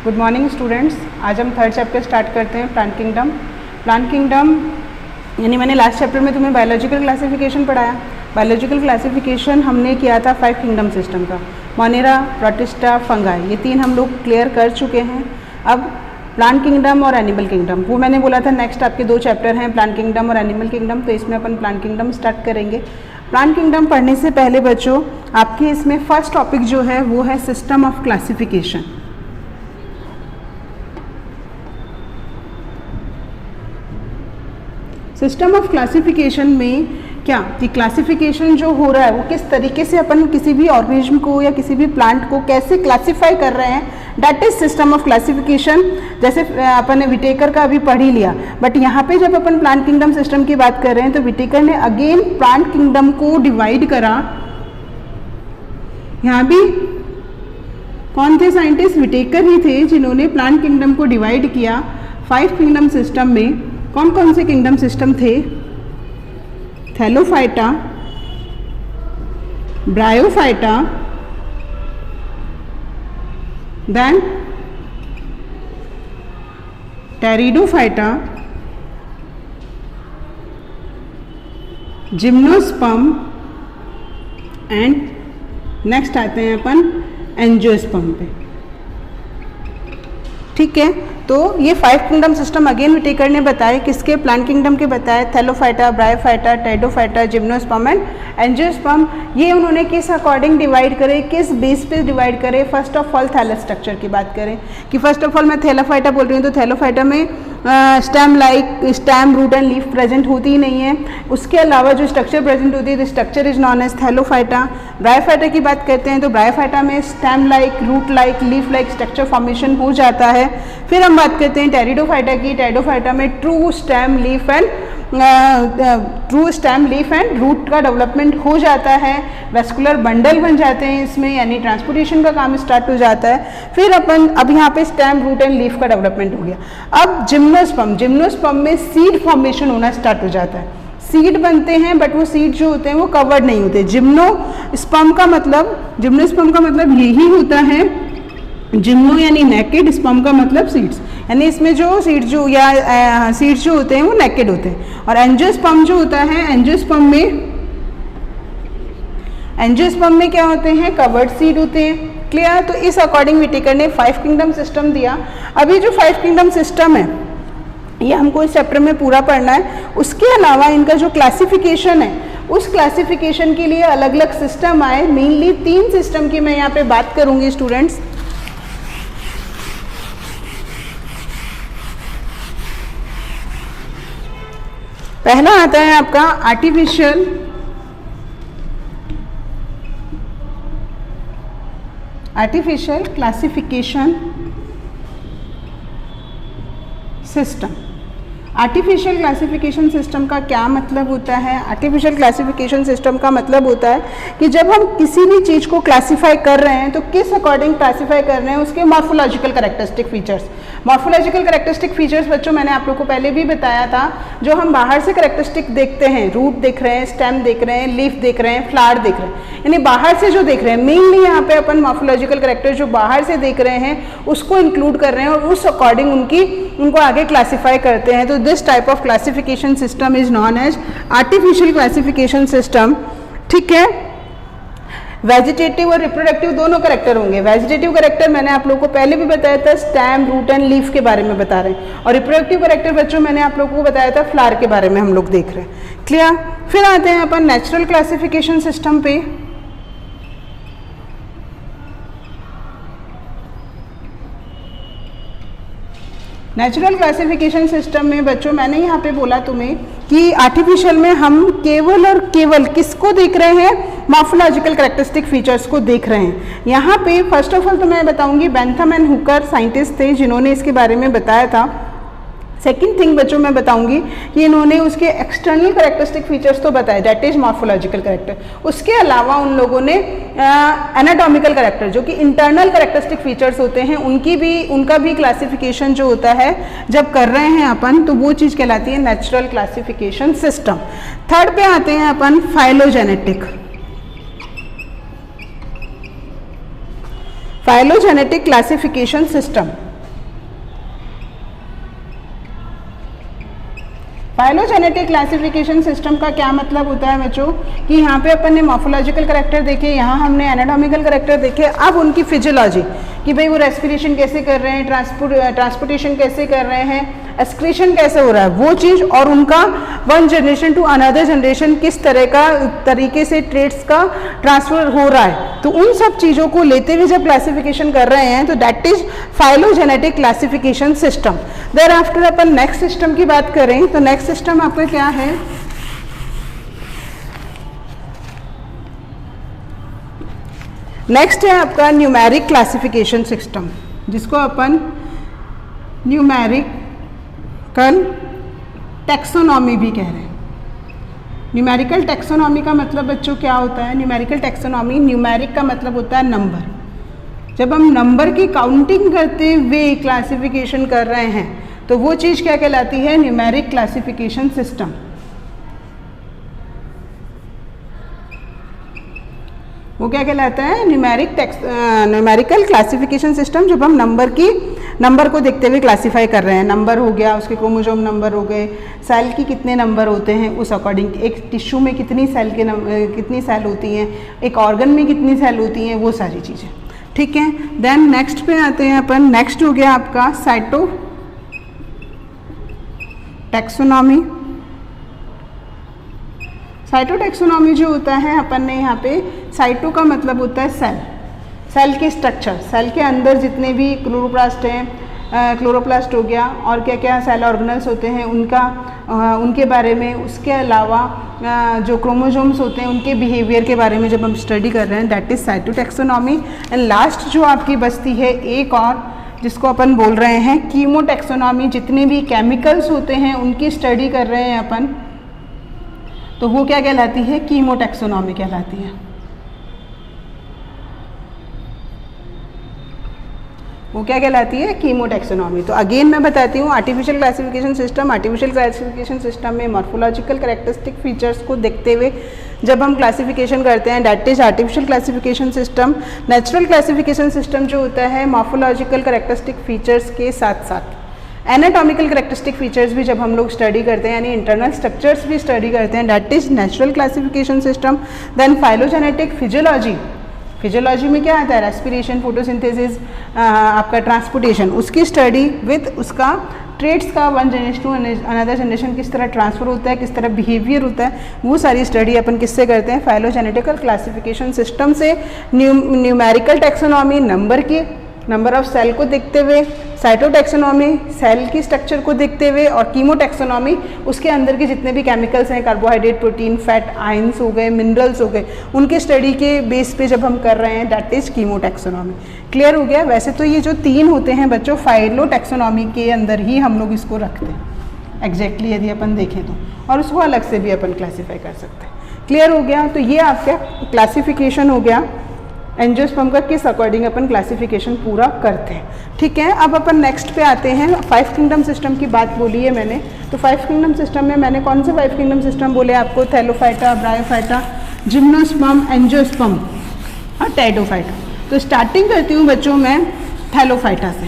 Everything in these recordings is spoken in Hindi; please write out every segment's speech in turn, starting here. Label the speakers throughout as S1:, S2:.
S1: Good morning students. आज हम थर्ड चैप्टर स्टार्ट करते हैं, प्लांट किंगडम। प्लांट किंगडम यानी मैंने लास्ट चैप्टर में तुम्हें बायोलॉजिकल क्लासिफिकेशन पढ़ाया। बायोलॉजिकल क्लासिफिकेशन हमने किया था 5 किंगडम सिस्टम का, मोनेरा, प्रोटिस्टा, फंगाई, ये 3 हम लोग क्लियर कर चुके हैं। अब प्लांट किंगडम और एनिमल किंगडम, वो मैंने बोला था नेक्स्ट आपके 2 चैप्टर हैं, प्लांट किंगडम और एनिमल किंगडम, तो इसमें अपन प्लांट किंगडम स्टार्ट करेंगे। प्लांट किंगडम पढ़ने से पहले बच्चों आपके इसमें फर्स्ट टॉपिक जो है वो है system of classification. System of classification में क्या कि क्लासिफिकेशन जो हो रहा है वो किस तरीके से अपन किसी भी ऑर्गेनिज्म को या किसी भी प्लांट को कैसे क्लासिफाई कर रहे हैं, that is system of classification. जैसे अपन ने विटेकर का अभी पढ़ ही लिया, बट यहाँ पे जब अपन प्लांट किंगडम सिस्टम की बात कर रहे हैं तो विटेकर ने अगेन प्लांट किंगडम को डिवाइड करा। यहाँ भी कौन थे साइंटिस्ट? विटेकर ही थे जिन्होंने प्लांट किंगडम को डिवाइड किया 5 किंगडम सिस्टम में। कौन कौन से किंगडम सिस्टम थे? Thallophyta, bryophyta, then pteridophyta, gymnosperm and next आते हैं अपन एंजियोस्पर्म पे। ठीक है, तो ये 5 किंगडम सिस्टम अगेन विटेकर ने बताए, किसके? प्लांट किंगडम के बताए, Thallophyta, bryophyta, pteridophyta, gymnosperm and angiosperm. ये उन्होंने किस अकॉर्डिंग डिवाइड करे, किस बेस पे डिवाइड करे? First of all thallus structure की बात करें कि फर्स्ट ऑफ ऑल मैं थैलोफाइटा बोल रही हूँ तो थैलोफाइटा में stem, root and leaf present होती ही नहीं है। उसके अलावा जो स्ट्रक्चर प्रेजेंट होती है तो structure is known as thallophyta. Bryophyta की बात करते हैं तो ब्रायोफाइटा में stem like, root like, leaf like structure formation हो जाता है। फिर हम बात करते हैं टेरिडोफाइटा की। टेरिडोफाइटा में true stem leaf and root का डेवलपमेंट हो जाता है, वेस्कुलर बंडल बन जाते हैं इसमें, यानी ट्रांसपोर्टेशन का काम स्टार्ट हो जाता है। फिर अब यहाँ पे स्टेम, रूट एंड लीफ का डेवलपमेंट हो गया। अब जिम्नोस्पर्म में सीड फॉर्मेशन होना स्टार्ट हो जाता है। सीड बनते हैं बट वो सीड जो होते हैं वो कवर्ड नहीं होते। जिम्नोस्पर्म का मतलब यही होता है। जिम्नो यानी नेकेड, स्पर्म का मतलब सीड्स, यानी इसमें जो सीड्स जो होते हैं वो नेकेड होते हैं। और एंजियोस्पर्म जो होता है, एंजियोस्पर्म में क्या होते हैं? कवर्ड सीड होते हैं। क्लियर? तो इस अकॉर्डिंग विटेकर ने 5 किंगडम सिस्टम दिया। अभी जो 5 किंगडम सिस्टम है ये हमको इस चैप्टर में पूरा पढ़ना है। उसके अलावा इनका जो क्लासिफिकेशन है उस क्लासिफिकेशन के लिए अलग अलग सिस्टम आए। मेनली 3 सिस्टम की मैं यहाँ पे बात करूंगी स्टूडेंट्स। पहला आता है आपका artificial classification system. Artificial classification system का क्या मतलब होता है? आर्टिफिशियल क्लासिफिकेशन सिस्टम का मतलब होता है कि जब हम किसी भी चीज़ को क्लासिफाई कर रहे हैं तो किस अकॉर्डिंग क्लासिफाई कर रहे हैं, उसके morphological characteristic features. Morphological characteristic features बच्चों मैंने आप लोगों को पहले भी बताया था। जो हम बाहर से कैरेक्टरिस्टिक देखते हैं, रूट देख रहे हैं, स्टेम देख रहे हैं, लीफ देख रहे हैं, फ्लावर देख रहे हैं, यानी बाहर से जो देख रहे हैं, मेनली यहाँ पे अपन मॉर्फोलॉजिकल कैरेक्टर जो बाहर से देख रहे हैं उसको इंक्लूड कर रहे हैं और उस अकॉर्डिंग उनको आगे क्लासीफाई करते हैं। तो this type of classification system is known as artificial classification system. ठीक है, वेजिटेटिव और रिप्रोडक्टिव दोनों कैरेक्टर होंगे। वेजिटेटिव कैरेक्टर मैंने आप लोगों को पहले भी बताया था, स्टेम, रूट एंड लीफ के बारे में बता रहे हैं, और रिप्रोडक्टिव कैरेक्टर बच्चों मैंने आप लोगों को बताया था फ्लावर के बारे में हम लोग देख रहे हैं। क्लियर? फिर आते हैं अपन नेचुरल क्लासिफिकेशन सिस्टम पे। नेचुरल क्लासिफिकेशन सिस्टम में बच्चों मैंने यहाँ पे बोला तुम्हें कि आर्टिफिशियल में हम केवल और केवल किसको देख रहे हैं? मॉर्फोलॉजिकल कैरेक्टरिस्टिक फीचर्स को देख रहे हैं। यहाँ पे फर्स्ट ऑफ ऑल तो मैं बताऊंगी बेंथम एंड हुकर साइंटिस्ट थे जिन्होंने इसके बारे में बताया था। सेकेंड थिंग बच्चों मैं बताऊंगी कि इन्होंने उसके एक्सटर्नल कैरेक्टरिस्टिक फीचर्स तो बताए, दैट इज मॉर्फोलॉजिकल कैरेक्टर। उसके अलावा उन लोगों ने एनाटॉमिकल कैरेक्टर जो कि इंटरनल कैरेक्टरिस्टिक फीचर्स होते हैं उनका भी क्लासिफिकेशन जो होता है जब कर रहे हैं अपन, तो वो चीज़ कहलाती है नेचुरल क्लासिफिकेशन सिस्टम। थर्ड पे आते हैं अपन phylogenetic classification system. Phylogenetic classification system का क्या मतलब होता है बच्चों कि यहाँ पे अपन ने मॉर्फोलॉजिकल कैरेक्टर देखे, यहाँ हमने एनाटॉमिकल कैरेक्टर देखे, अब उनकी फिजियोलॉजी कि भाई वो रेस्पिरेशन कैसे कर रहे हैं, ट्रांसपोर्टेशन कैसे कर रहे हैं, एक्सक्रीशन कैसे हो रहा है, वो चीज़ और उनका one generation to another generation किस तरीके से ट्रेड्स का ट्रांसफर हो रहा है, तो उन सब चीज़ों को लेते हुए जब क्लासिफिकेशन कर रहे हैं तो that is phylogenetic classification system. Thereafter अपन नेक्स्ट सिस्टम की बात करें तो नेक्स्ट सिस्टम आपका क्या है, नेक्स्ट है आपका न्यूमेरिक क्लासिफिकेशन सिस्टम, जिसको अपन न्यूमेरिकल टैक्सोनॉमी भी कह रहे हैं। न्यूमेरिकल टैक्सोनॉमी का मतलब बच्चों क्या होता है, न्यूमेरिकल टैक्सोनॉमी, न्यूमेरिक का मतलब होता है नंबर, जब हम नंबर की काउंटिंग करते हुए क्लासिफिकेशन कर रहे हैं तो वो चीज़ क्या कहलाती है, न्यूमेरिक क्लासिफिकेशन सिस्टम। वो क्या कहलाता है, न्यूमेरिकल क्लासिफिकेशन सिस्टम, जब हम नंबर को देखते हुए क्लासीफाई कर रहे हैं। नंबर हो गया, उसके क्रोमोसोम नंबर हो गए, सेल की कितने नंबर होते हैं उस अकॉर्डिंग, एक टिश्यू में कितनी सेल होती हैं, एक ऑर्गन में कितनी सेल होती हैं, वो सारी चीज़ें, ठीक है। देन नेक्स्ट पे आते हैं अपन, नेक्स्ट हो गया आपका साइटोटैक्सोनॉमी। साइटोटैक्सोनॉमी जो होता है, अपन ने यहाँ पे साइटो का मतलब होता है सेल की स्ट्रक्चर, सेल के अंदर जितने भी क्लोरोप्लास्ट हैं, क्लोरोप्लास्ट हो गया और क्या क्या सेल ऑर्गेनल्स होते हैं उनके बारे में, उसके अलावा जो क्रोमोसोम्स होते हैं उनके बिहेवियर के बारे में जब हम स्टडी कर रहे हैं, that is cytotaxonomy. And last जो आपकी बचती है एक और, जिसको अपन बोल रहे हैं कीमोटैक्सोनॉमी, जितने भी केमिकल्स होते हैं उनकी स्टडी कर रहे हैं अपन, तो वो क्या कहलाती है, कीमोटैक्सोनॉमी कहलाती है। वो क्या कहलाती है, कीमोटैक्सोनॉमी। तो अगेन मैं बताती हूँ, आर्टिफिशियल क्लासिफिकेशन सिस्टम में मॉर्फोलॉजिकल कैरेक्टरिस्टिक फीचर्स को देखते हुए जब हम क्लासिफिकेशन करते हैं, that is artificial classification system. Natural classification system जो होता है, मॉर्फोलॉजिकल कैरेक्टरिस्टिक फीचर्स के साथ साथ एनाटॉमिकल कैरेक्टरिस्टिक फीचर्स भी जब हम लोग स्टडी करते हैं, यानी इंटरनल स्ट्रक्चर्स भी स्टडी करते हैं, that is natural classification system. Then phylogenetic physiology में क्या आता है, रेस्पिरेशन, फोटोसिंथेसिस, आपका ट्रांसपोर्टेशन, उसकी स्टडी विद उसका ट्रेड्स का one generation to another generation किस तरह ट्रांसफर होता है, किस तरह बिहेवियर होता है, वो सारी स्टडी अपन किससे करते हैं, फाइलोजेनेटिकल क्लासिफिकेशन सिस्टम से। Numerical taxonomy, number of cell को देखते हुए, साइटोटैक्सोनॉमी सेल की स्ट्रक्चर को देखते हुए, और कीमोटैक्सोनॉमी उसके अंदर के जितने भी केमिकल्स हैं, कार्बोहाइड्रेट, प्रोटीन, फैट, आयंस हो गए, मिनरल्स हो गए, उनके स्टडी के बेस पे जब हम कर रहे हैं, दैट इज कीमोटैक्सोनॉमी। क्लियर हो गया। वैसे तो ये जो तीन होते हैं बच्चों, फाइलोटैक्सोनॉमी के अंदर ही हम लोग इसको रखते हैं एग्जैक्टली, यदि अपन देखें तो, और उसको अलग से भी अपन क्लासीफाई कर सकते हैं। क्लियर हो गया। तो ये आपका क्लासिफिकेशन हो गया एंजियोस्पर्म का, किस अकॉर्डिंग अपन क्लासिफिकेशन पूरा करते हैं, ठीक है। अब अपन नेक्स्ट पे आते हैं, 5 किंगडम सिस्टम की बात बोली है मैंने, तो 5 किंगडम सिस्टम में मैंने कौन से 5 किंगडम सिस्टम बोले आपको, थैलोफाइटा, ब्रायोफाइटा, जिम्नोस्पर्म, एंजियोस्पर्म और टेरिडोफाइटा। तो स्टार्टिंग करती हूँ बच्चों मैं थैलोफाइटा से।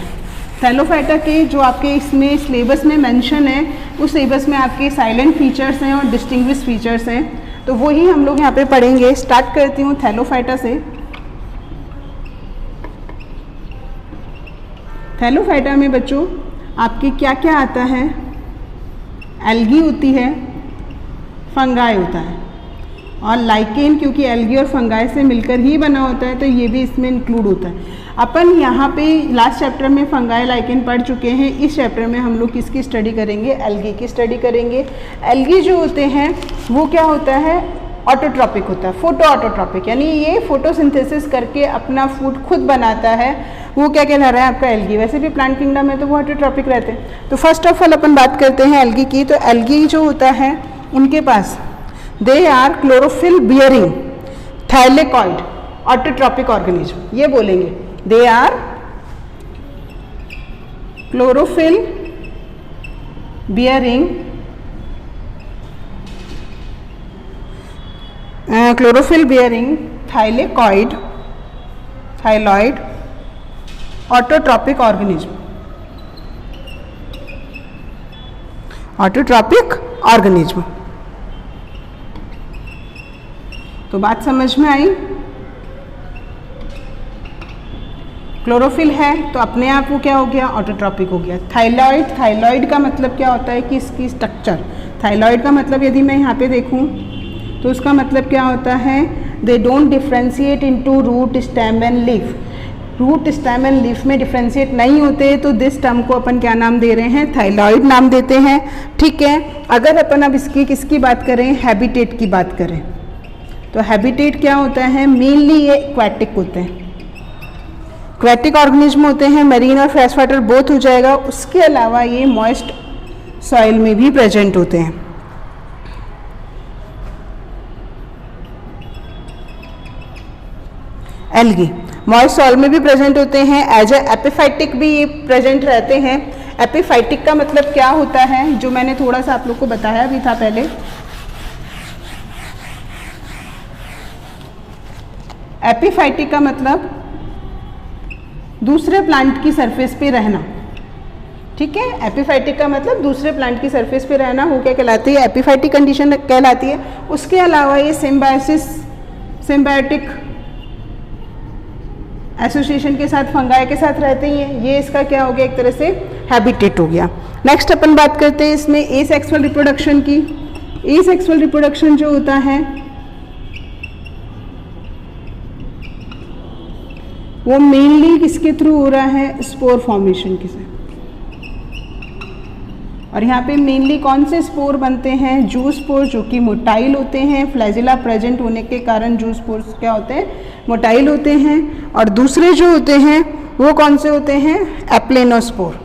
S1: थैलोफाइटा के जो आपके इसमें सिलेबस में मेंशन है, उस सिलेबस में आपके साइलेंट फीचर्स हैं और डिस्टिंग्विश फीचर्स हैं, तो वही हम लोग यहाँ पे पढ़ेंगे। स्टार्ट करती हूँ थैलोफाइटा से। थैलोफाइटा में बच्चों आपके क्या क्या आता है, एल्गी होती है, फंगाई होता है, और लाइकेन, क्योंकि एल्गी और फंगाई से मिलकर ही बना होता है तो ये भी इसमें इंक्लूड होता है। अपन यहाँ पे लास्ट चैप्टर में फंगाई, लाइकेन पढ़ चुके हैं, इस चैप्टर में हम लोग किसकी स्टडी करेंगे, एल्गी की स्टडी करेंगे। एल्गी जो होते हैं वो क्या होता है, ऑटोट्रॉपिक होता है, फोटो ऑटोट्रॉपिक, यानी ये फोटोसिंथेसिस करके अपना फूड खुद बनाता है, वो क्या कहला रहा है आपका एल्गी। वैसे भी प्लांट किंगडम में तो वो ऑटोट्रॉपिक रहते हैं। तो फर्स्ट ऑफ ऑल अपन बात करते हैं एल्गी की। तो एल्गी जो होता है उनके पास, they are chlorophyll bearing thylakoid autotrophic organism, ये बोलेंगे, they are chlorophyll bearing thylakoid autotrophic organism. Autotrophic organism. तो बात समझ में आई? क्लोरोफिल है तो अपने आप वो क्या हो गया, ऑटोट्रॉपिक हो गया। थाइलॉइड, थाइलॉइड का मतलब क्या होता है कि इसकी स्ट्रक्चर, थाइलॉइड का मतलब यदि मैं यहाँ पे देखूँ तो उसका मतलब क्या होता है, they don't differentiate into root, stem and leaf. Root, stem and leaf में डिफ्रेंशिएट नहीं होते, तो दिस टर्म को अपन क्या नाम दे रहे हैं, थाइलॉइड नाम देते हैं। ठीक है, अगर अपन अब इसकी किसकी बात करें, हैबिटेट की बात करें, तो हैबिटेट क्या होता है, मेनली ये एक्वाटिक होते हैं, एक्वाटिक ऑर्गेनिज्म होते हैं, मरीन और फ्रेश वाटर बोथ हो जाएगा। उसके अलावा ये मॉइस्ट सॉइल में भी प्रेजेंट होते हैं। एल्गी मॉइस्ट सॉइल में भी प्रेजेंट होते हैं, एज ए एपिफाइटिक भी प्रेजेंट रहते हैं। एपिफाइटिक का मतलब क्या होता है, जो मैंने थोड़ा सा आप लोग को बताया भी था पहले। एपिफाइटिक का मतलब दूसरे प्लांट की सरफेस पे रहना। ठीक है, एपिफाइटिक का मतलब दूसरे प्लांट की सरफेस पे रहना हो क्या कहलाती है, एपिफाइटिक कंडीशन कहलाती है। उसके अलावा ये सिम्बायोसिस, सिम्बायोटिक एसोसिएशन के साथ, फंगाई के साथ रहते ही हैं। ये इसका क्या हो गया, एक तरह से हैबिटेट हो गया। नेक्स्ट अपन बात करते हैं इसमें एसेक्सुअल रिप्रोडक्शन की। एसेक्सुअल रिप्रोडक्शन जो होता है वो मेनली किसके थ्रू हो रहा है, स्पोर फॉर्मेशन के से। और यहाँ पे मेनली कौन से स्पोर बनते हैं, जू स्पोर, जो कि मोटाइल होते हैं। फ्लैजिला प्रेजेंट होने के कारण जू स्पोर क्या होते हैं, मोटाइल होते हैं। और दूसरे जो होते हैं वो कौन से होते हैं, एप्लेनोस्पोर।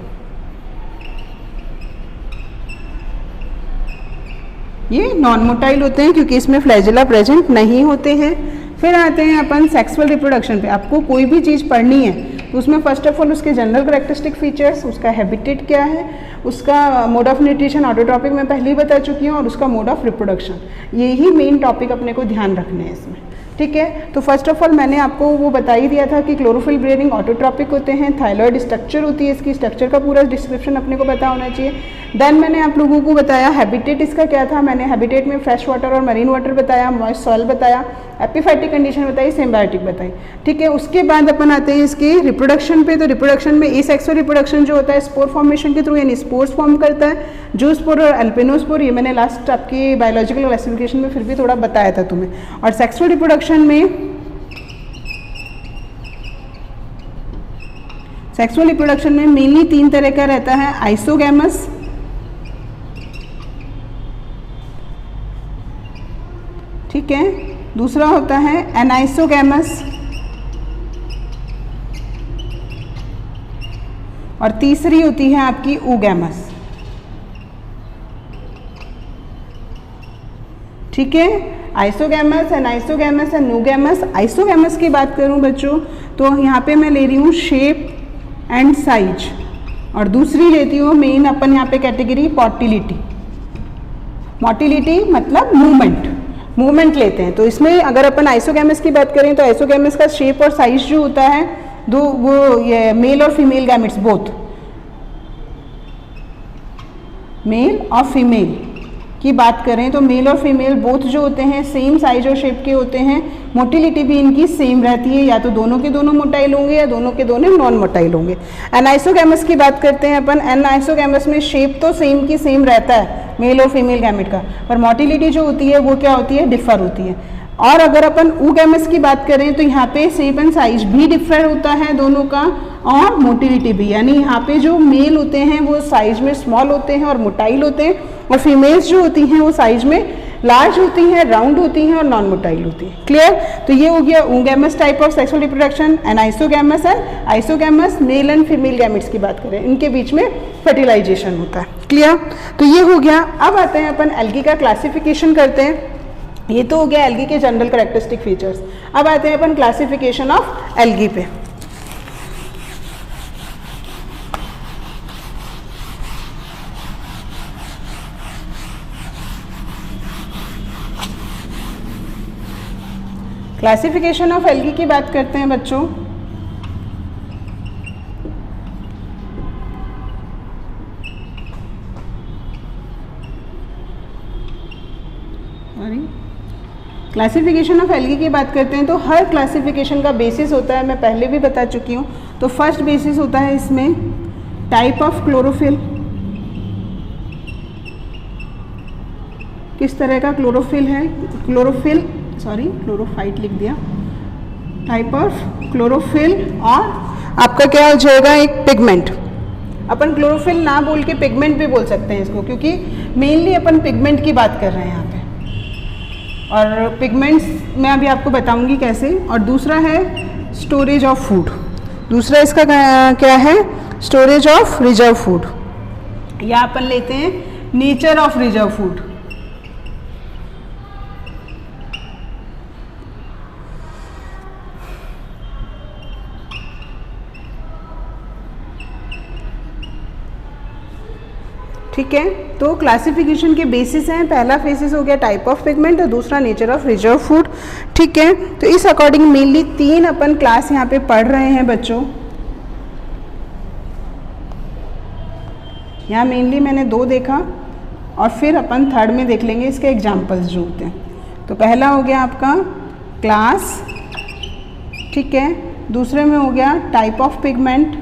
S1: ये नॉन मोटाइल होते हैं क्योंकि इसमें फ्लैजिला प्रेजेंट नहीं होते हैं। फिर आते हैं अपन सेक्सुअल रिप्रोडक्शन पे। आपको कोई भी चीज़ पढ़नी है तो उसमें फर्स्ट ऑफ ऑल उसके जनरल कैरेक्टरिस्टिक फीचर्स, उसका हैबिटेट क्या है, उसका मोड ऑफ न्यूट्रिशन, ऑटोट्रॉपिक मैं पहले ही बता चुकी हूँ, और उसका मोड ऑफ रिप्रोडक्शन। यही मेन टॉपिक अपने को ध्यान रखने हैं इसमें। ठीक है, तो फर्स्ट ऑफ ऑल मैंने आपको वो बता ही दिया था कि क्लोरोफिल बेयरिंग ऑटोट्रॉपिक होते हैं। थाइलॉइड स्ट्रक्चर होती है, इसकी स्ट्रक्चर का पूरा डिस्क्रिप्शन अपने को पता होना चाहिए। देन मैंने आप लोगों को बताया हैबिटेट इसका क्या था, मैंने हैबिटेट में फ्रेश वाटर और मरीन वाटर बताया, मॉइस्ट सॉइल बताया, एपिफाइटिक कंडीशन बताई, सिम्बायोटिक बताई। ठीक है, उसके बाद अपन आते हैं इसके रिप्रोडक्शन पे। तो रिप्रोडक्शन में एसेक्सुअल रिप्रोडक्शन जो होता है स्पोर फॉर्मेशन के थ्रू, यानी स्पोर्स फॉर्म करता है। जू स्पोर और एल्पिनोस्पोर, ये मैंने लास्ट आपकी बायोलॉजिकल क्लासिफिकेशन में फिर भी थोड़ा बताया था तुम्हें। और सेक्सुअल रिप्रोडक्शन में, सेक्सुअल रिप्रोडक्शन में मेनली 3 तरह का रहता है, आइसोगैमस, ठीक है, दूसरा होता है एनाइसोगैमस, और तीसरी होती है आपकी oogamous। ठीक है, isogamous, anisogamous and oogamous। Isogamous की बात करूं बच्चों तो यहाँ पे मैं ले रही हूँ शेप एंड साइज, और दूसरी लेती हूँ मेन अपन यहाँ पे कैटेगरी मोटिलिटी। मोटिलिटी मतलब मूवमेंट लेते हैं। तो इसमें अगर अपन आइसोगैमस की बात करें तो आइसोगैमस का शेप और साइज जो होता है, दो वो ये मेल और फीमेल गैमेट्स बोथ, मेल और फीमेल की बात करें तो मेल और फीमेल बोथ जो होते हैं सेम साइज और शेप के होते हैं। मोटिलिटी भी इनकी सेम रहती है, या तो दोनों के दोनों मोटाइल होंगे या दोनों के दोनों नॉन मोटाइल होंगे। एनाइसोगैमस की बात करते हैं अपन। एनाइसोगैमस में शेप तो सेम की सेम रहता है मेल और फीमेल गैमेट का, पर मोटिलिटी जो होती है वो क्या होती है, डिफर होती है। और अगर अपन oogamous की बात करें तो यहाँ पे शेप एंड साइज भी डिफर होता है दोनों का, और मोटिलिटी भी, यानी यहाँ पे जो मेल होते हैं वो साइज में स्मॉल होते हैं और मोटाइल होते हैं, और फीमेल्स जो होती हैं वो साइज में लार्ज होती हैं, राउंड होती हैं और नॉन मोटाइल होती हैं। क्लियर? तो ये हो गया oogamous type of sexual reproduction. Anisogamous and isogamous, male and female gametes की बात करें, इनके बीच में फर्टिलाइजेशन होता है। क्लियर? तो ये हो गया। अब आते हैं अपन एल्गी का क्लासिफिकेशन करते हैं। ये तो हो गया एल्गी के जनरल कैरेक्टरिस्टिक फीचर्स। अब आते हैं अपन क्लासिफिकेशन ऑफ एल्गी पे। क्लासिफिकेशन ऑफ एल्गी की बात करते हैं बच्चों। क्लासिफिकेशन ऑफ एल्गी की बात करते हैं तो हर क्लासिफिकेशन का बेसिस होता है, मैं पहले भी बता चुकी हूँ। तो फर्स्ट बेसिस होता है इसमें टाइप ऑफ क्लोरोफिल, किस तरह का क्लोरोफिल है, क्लोरोफाइट लिख दिया, टाइप ऑफ क्लोरोफिल, और आपका क्या हो जाएगा एक पिगमेंट। अपन क्लोरोफिल ना बोल के पिगमेंट भी बोल सकते हैं इसको, क्योंकि मेनली अपन पिगमेंट की बात कर रहे हैं यहाँ पे, और पिगमेंट्स मैं अभी आपको बताऊंगी कैसे। और दूसरा है स्टोरेज ऑफ फूड, दूसरा इसका क्या है, स्टोरेज ऑफ रिजर्व फूड, या अपन लेते हैं नेचर ऑफ रिजर्व फूड। ठीक है, तो क्लासिफिकेशन के बेसिस हैं, पहला फेसिस हो गया टाइप ऑफ पिगमेंट और दूसरा नेचर ऑफ रिजर्व फूड। ठीक है, तो इस अकॉर्डिंग मेनली 3 अपन क्लास यहाँ पे पढ़ रहे हैं बच्चों। यहाँ मेनली मैंने 2 देखा और फिर अपन थर्ड में देख लेंगे इसके एग्जाम्पल्स जो होते हैं। तो पहला हो गया आपका क्लास, ठीक है, दूसरे में हो गया टाइप ऑफ पिगमेंट,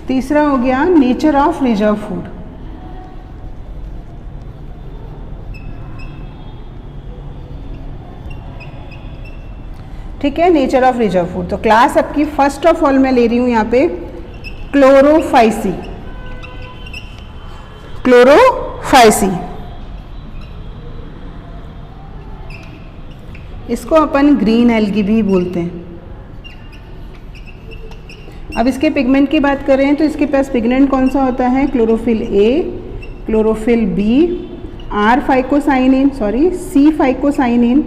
S1: तीसरा हो गया नेचर ऑफ रिजर्व फूड। ठीक है, नेचर ऑफ रिजर्व फूड। तो क्लास आपकी फर्स्ट ऑफ ऑल मैं ले रही हूं यहाँ पे क्लोरोफाइसी, क्लोरोफाइसी, इसको अपन ग्रीन एल्गी भी बोलते हैं। अब इसके पिगमेंट की बात करें तो इसके पास पिगमेंट कौन सा होता है, क्लोरोफिल ए, क्लोरोफिल बी, सी फाइकोसाइनिन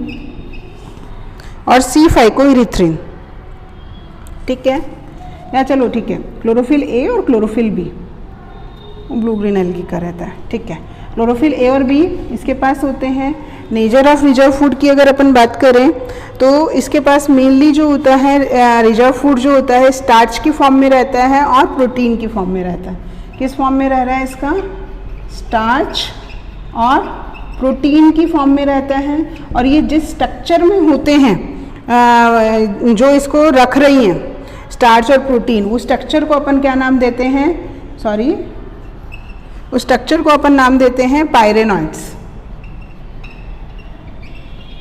S1: और सी फाइकोइरिथ्रिन। ठीक है, या चलो ठीक है, क्लोरोफिल ए और chlorophyll B blue green algae का रहता है। ठीक है, क्लोरोफिल ए और बी इसके पास होते हैं। नेचर ऑफ रिजर्व फूड की अगर अपन बात करें तो इसके पास मेनली जो होता है रिजर्व फूड जो होता है स्टार्च की फॉर्म में रहता है और प्रोटीन की फॉर्म में रहता है। किस फॉर्म में रह रहा है इसका, स्टार्च और प्रोटीन की फॉर्म में रहता है। और ये जिस स्ट्रक्चर में होते हैं जो इसको रख रही हैं स्टार्च और प्रोटीन, उस स्ट्रक्चर को अपन क्या नाम देते हैं, उस स्ट्रक्चर को अपन नाम देते हैं पायरेनॉइड्स।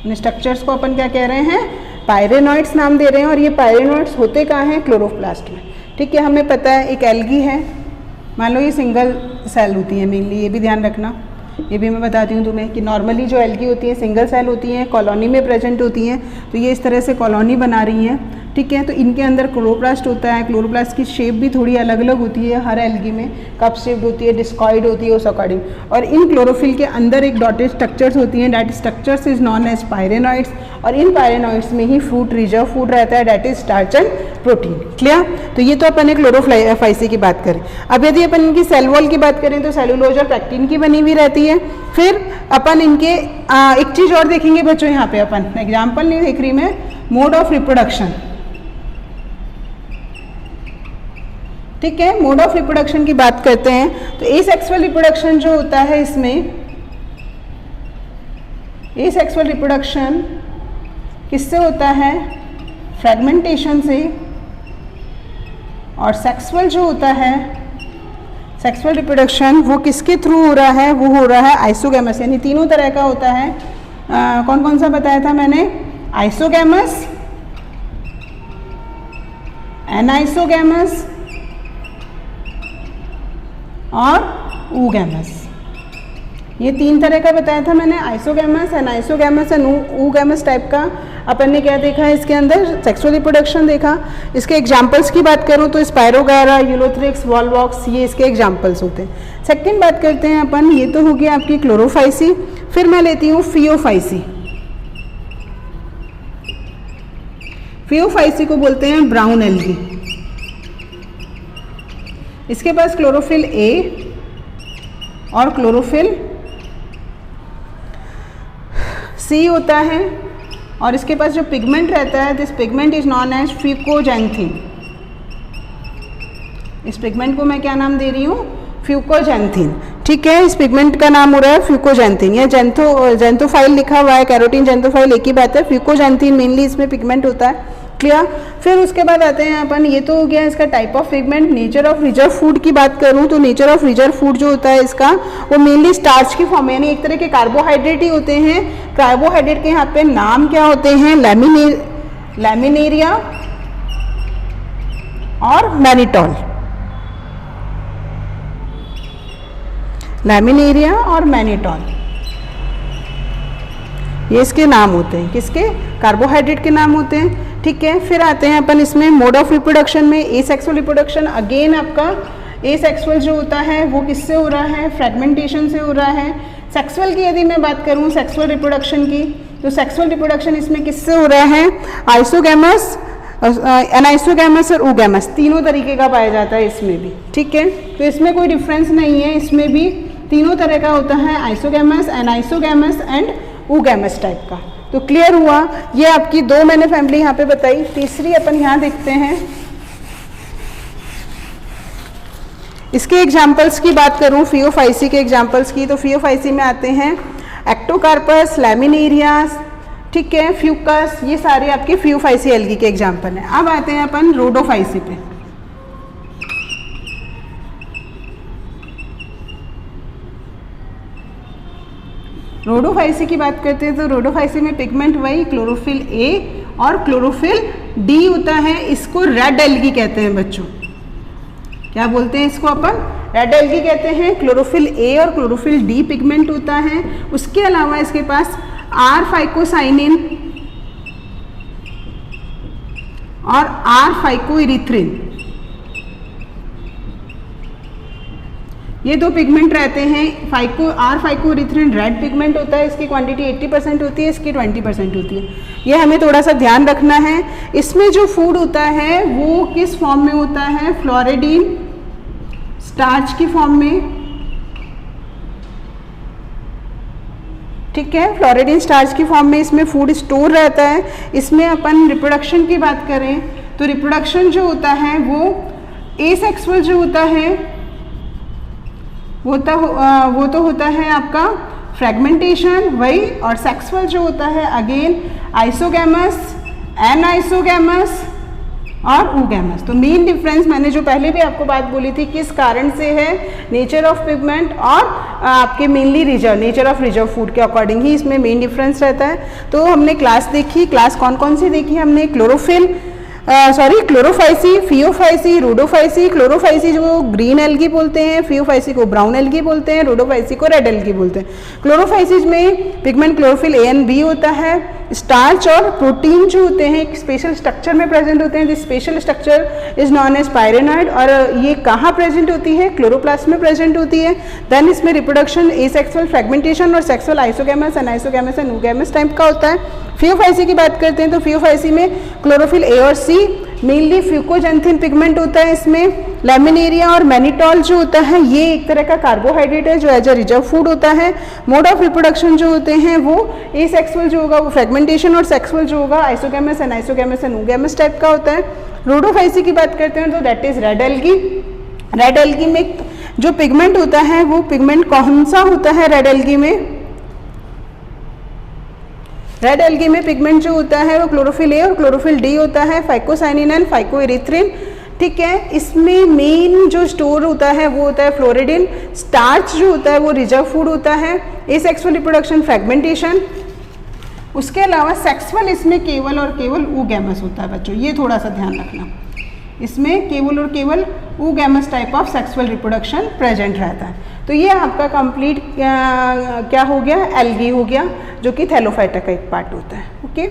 S1: इन स्ट्रक्चर्स को अपन क्या कह रहे हैं, पायरेनॉइड्स नाम दे रहे हैं। और ये पायरेनॉइड्स होते कहाँ हैं, क्लोरोप्लास्ट में। ठीक है, हमें पता है एक एल्गी है, मान लो ये सिंगल सेल होती है मेनली, ये भी ध्यान रखना, ये भी मैं बताती हूँ तुम्हें कि नॉर्मली जो एल्गी होती है सिंगल सेल होती हैं, कॉलोनी में प्रेजेंट होती हैं। तो ये इस तरह से कॉलोनी बना रही हैं। ठीक है, तो इनके अंदर क्लोरोप्लास्ट होता है। क्लोरोप्लास्ट की शेप भी थोड़ी अलग अलग होती है हर एल्गी में, कप शेप्ड होती है, डिस्कॉइड होती है, उस अकॉर्डिंग। और इन क्लोरोफिल के अंदर एक डॉटेड स्ट्रक्चर्स होती हैं, that structures is known as pyrenoids. और इन पायरेनॉइड्स में ही फ्रूट रिजर्व फूड रहता है, that is starch and protein. Clear, तो ये तो अपन ने क्लोरोफाइसी की बात करें। अब यदि अपन इनकी सेल वॉल की बात करें तो सेलुलोज और पैक्टिन की बनी हुई रहती है। फिर अपन इनके एक चीज़ और देखेंगे बच्चों, यहाँ पे अपन एग्जाम्पल नहीं देख रही मैं, मोड ऑफ रिप्रोडक्शन। ठीक है, मोड ऑफ रिप्रोडक्शन की बात करते हैं तो एसेक्सुअल रिप्रोडक्शन जो होता है, इसमें एसेक्सुअल रिप्रोडक्शन किससे होता है, फ्रेगमेंटेशन से। और सेक्सुअल जो होता है, सेक्सुअल रिप्रोडक्शन वो किसके थ्रू हो रहा है, वो हो रहा है आइसोगैमस। यानी तीनों तरह का होता है। कौन कौन सा बताया था मैंने, आइसोगैमस, एनाइसोगैमस और ऊगैमस। ये 3 तरह का बताया था मैंने, isogamous, anisogamous and oogamous type का। अपन ने क्या देखा है इसके अंदर, सेक्सुअल रिप्रोडक्शन देखा। इसके एग्जाम्पल्स की बात करूँ तो स्पायरोगायरा, यूलोथ्रिक्स, वॉलवॉक्स, ये इसके एग्जाम्पल्स होते हैं। सेकंड बात करते हैं अपन, ये तो होगी आपकी क्लोरोफाइसी। फिर मैं लेती हूँ फियोफाइसी। फियोफाइसी को बोलते हैं ब्राउन एल्गी। इसके पास क्लोरोफिल ए और क्लोरोफिल सी होता है। और इसके पास जो पिगमेंट रहता है, this pigment is known as fucoxanthin. इस पिगमेंट को मैं क्या नाम दे रही हूँ, फ्यूकोजैंथिन, ठीक है, इस पिगमेंट का नाम हो रहा है फ्यूकोजैंथिन या जेंथोफाइल लिखा हुआ है, कैरोटीन जेंथोफाइल एक ही बात है, फ्यूकोजैंथिन मेनली इसमें पिगमेंट होता है। क्लियर। फिर उसके बाद आते हैं अपन, ये तो हो गया इसका type of pigment. Nature of reserve food की बात करूं तो नेचर ऑफ रिजर्व फूड जो होता है इसका, वो मेनली स्टार्च की फॉर्म में, यानी एक तरह के कार्बोहाइड्रेट ही होते हैं। कार्बोहाइड्रेट के यहाँ पे नाम क्या होते हैं, लैमिनेरिया और मैनिटॉल, लैमिनेरिया और मैनिटॉल, ये इसके नाम होते हैं, किसके, कार्बोहाइड्रेट के नाम होते हैं। ठीक है। फिर आते हैं अपन इसमें मोड ऑफ रिप्रोडक्शन में, एसेक्सुअल रिप्रोडक्शन। अगेन आपका एसेक्सुअल जो होता है वो किससे हो रहा है, फ्रेगमेंटेशन से हो रहा है। सेक्सुअल की यदि मैं बात करूं, सेक्सुअल रिप्रोडक्शन की, तो सेक्सुअल रिप्रोडक्शन इसमें किससे हो रहा है, आइसोगैमस, एनाइसोगैमस और ऊगैमस, तीनों तरीके का पाया जाता है इसमें भी। ठीक है। तो इसमें कोई डिफरेंस नहीं है, इसमें भी तीनों तरह का होता है, isogamous, anisogamous and oogamous type का। तो क्लियर हुआ। ये आपकी दो मैंने फैमिली यहाँ पे बताई। तीसरी अपन यहाँ देखते हैं, इसके एग्जाम्पल्स की बात करूँ, फियोफाइसी के एग्जाम्पल्स की, तो फियोफाइसी में आते हैं एक्टोकार्पस, लैमिनेरियास, ठीक है, फ्यूकस, ये सारे आपके फियोफाइसी एल्गी के एग्जाम्पल हैं। अब आते हैं अपन रोडोफाइसी पे। रोडोफाइसी की बात करते हैं तो रोडोफाइसी में पिगमेंट वही क्लोरोफिल ए और क्लोरोफिल डी होता है। इसको रेड एल्गी कहते हैं बच्चों। क्या बोलते हैं इसको अपन, रेड एल्गी कहते हैं। क्लोरोफिल ए और क्लोरोफिल डी पिगमेंट होता है। उसके अलावा इसके पास आर फाइकोसाइनिन और आर फाइकोइरिथ्रिन, ये दो पिगमेंट रहते हैं। आर फाइकोइरिथ्रिन रेड पिगमेंट होता है, इसकी क्वांटिटी 80% होती है, इसकी 20% होती है। ये हमें थोड़ा सा ध्यान रखना है। इसमें जो फूड होता है वो किस फॉर्म में होता है, फ्लोरिडीन स्टार्च की फॉर्म में। ठीक है, फ्लोरिडीन स्टार्च की फॉर्म में इसमें फूड स्टोर रहता है। इसमें अपन रिप्रोडक्शन की बात करें तो रिप्रोडक्शन जो होता है वो एसेक्सुअल जो होता है वो तो होता है आपका फ्रेगमेंटेशन वही, और सेक्सुअल जो होता है अगेन आइसोगैमस, एनाइसोगैमस और ऊगैमस। तो मेन डिफरेंस मैंने जो पहले भी आपको बात बोली थी किस कारण से है, नेचर ऑफ पिगमेंट और आपके mainly nature of reserve food के अकॉर्डिंग ही इसमें मेन डिफरेंस रहता है। तो हमने क्लास देखी, क्लास कौन कौन सी देखी हमने, क्लोरोफाइसी, फियोफाइसी, रोडोफाइसी। क्लोरोफाइसी जो ग्रीन एल्गी बोलते हैं, फियोफाइसी को ब्राउन एल्गी बोलते हैं, रोडोफाइसी को रेड एल्गी बोलते हैं। क्लोरोफाइसी में pigment chlorophyll A and B होता है। स्टार्च और प्रोटीन जो होते हैं एक स्पेशल स्ट्रक्चर में प्रेजेंट होते हैं। This special structure is known as pyrenoid, और ये कहाँ प्रेजेंट होती है, क्लोरोप्लास्ट में प्रेजेंट होती है। देन इसमें रिप्रोडक्शन एसेक्सुअल, फ्रेगमेंटेशन और sexual isogamous, anisogamous and oogamous type का होता है। फियोफाइसी की बात करते हैं तो फियोफाइसी में क्लोरोफिल ए और सी, मेनली फ्यूकोजैंथिन पिगमेंट होता है इसमें। लैमिनेरिया और मैनिटॉल जो होता है ये एक तरह का कार्बोहाइड्रेट है जो एज अ रिजर्व फूड होता है। मोड ऑफ रिप्रोडक्शन जो होते हैं वो एसेक्सुअल जो होगा वो फ्रेगमेंटेशन, और सेक्सुअल जो होगा isogamous, anisogamous and oogamous type का होता है। रोडोफाइसी की बात करते हैं तो that is red algae. Red algae में जो पिगमेंट होता है वो पिगमेंट कौन सा होता है, रेड एल्गी में, रेड एल्गी में पिगमेंट जो होता है वो क्लोरोफिल ए और क्लोरोफिल डी होता है, फाइकोसाइनिन एंड फाइकोइरिथ्रिन। ठीक है, इसमें मेन जो स्टोर होता है वो होता है फ्लोरिडिन। स्टार्च जो होता है वो रिजर्व फूड होता है। Asexual reproduction, fragmentation. उसके अलावा सेक्सुअल इसमें केवल और केवल ऊगैमस होता है बच्चों, ये थोड़ा सा ध्यान रखना। इसमें केवल और केवल oogamous type of sexual reproduction present रहता है। तो ये आपका कंप्लीट क्या हो गया, एल्गी हो गया, जो कि थैलोफाइटा का एक पार्ट होता है। ओके।